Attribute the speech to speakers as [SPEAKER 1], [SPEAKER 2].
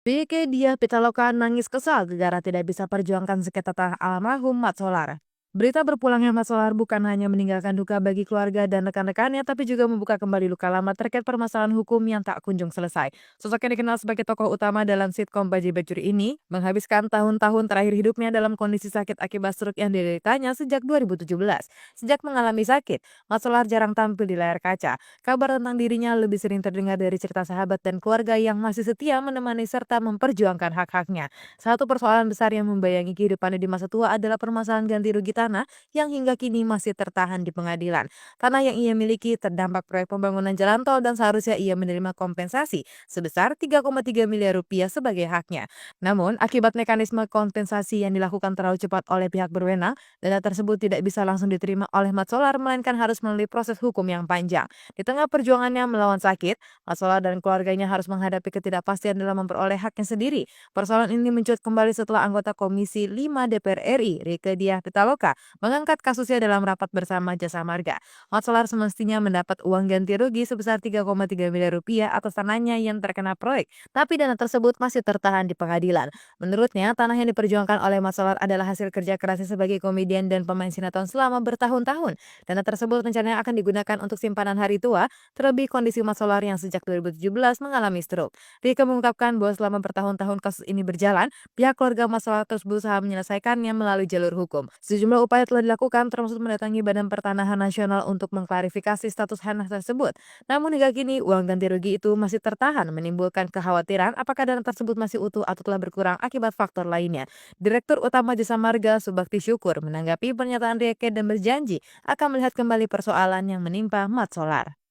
[SPEAKER 1] Rieke Diah Pitaloka nangis kesal gara tidak bisa perjuangkan sengketa tanah almarhum Mat Solar. Berita berpulangnya Mat Solar bukan hanya meninggalkan duka bagi keluarga dan rekan-rekannya, tapi juga membuka kembali luka lama terkait permasalahan hukum yang tak kunjung selesai. Sosok yang dikenal sebagai tokoh utama dalam sitkom Baji Bajuri ini menghabiskan tahun-tahun terakhir hidupnya dalam kondisi sakit akibat stroke yang dideritanya sejak 2017. Sejak mengalami sakit, Mat Solar jarang tampil di layar kaca. Kabar tentang dirinya lebih sering terdengar dari cerita sahabat dan keluarga yang masih setia menemani serta memperjuangkan hak-haknya. Satu persoalan besar yang membayangi kehidupannya di masa tua adalah permasalahan ganti rugi tanah yang hingga kini masih tertahan di pengadilan. Tanah yang ia miliki terdampak proyek pembangunan jalan tol dan seharusnya ia menerima kompensasi sebesar 3,3 miliar rupiah sebagai haknya. Namun, akibat mekanisme kompensasi yang dilakukan terlalu cepat oleh pihak berwenang, dana tersebut tidak bisa langsung diterima oleh Mat Solar, melainkan harus melalui proses hukum yang panjang. Di tengah perjuangannya melawan sakit, Mat Solar dan keluarganya harus menghadapi ketidakpastian dalam memperoleh haknya sendiri. Persoalan ini mencuat kembali setelah anggota Komisi 5 DPR RI, Rieke Diah Pitaloka, mengangkat kasusnya dalam rapat bersama Jasa Marga. Mat Solar semestinya mendapat uang ganti rugi sebesar 3,3 miliar rupiah atas tanahnya yang terkena proyek, tapi dana tersebut masih tertahan di pengadilan. Menurutnya, tanah yang diperjuangkan oleh Mat Solar adalah hasil kerja kerasnya sebagai komedian dan pemain sinetron selama bertahun-tahun. Dana tersebut rencananya akan digunakan untuk simpanan hari tua, terlebih kondisi Mat Solar yang sejak 2017 mengalami stroke. Rika mengungkapkan bahwa selama bertahun-tahun kasus ini berjalan, pihak keluarga Mat Solar terus berusaha menyelesaikannya melalui jalur hukum. Sejumlah upaya telah dilakukan termasuk mendatangi Badan Pertanahan Nasional untuk mengklarifikasi status tanah tersebut. Namun hingga kini uang ganti rugi itu masih tertahan, menimbulkan kekhawatiran apakah dana tersebut masih utuh atau telah berkurang akibat faktor lainnya. Direktur Utama Jasa Marga Subakti Syukur menanggapi pernyataan Rieke dan berjanji akan melihat kembali persoalan yang menimpa Mat Solar.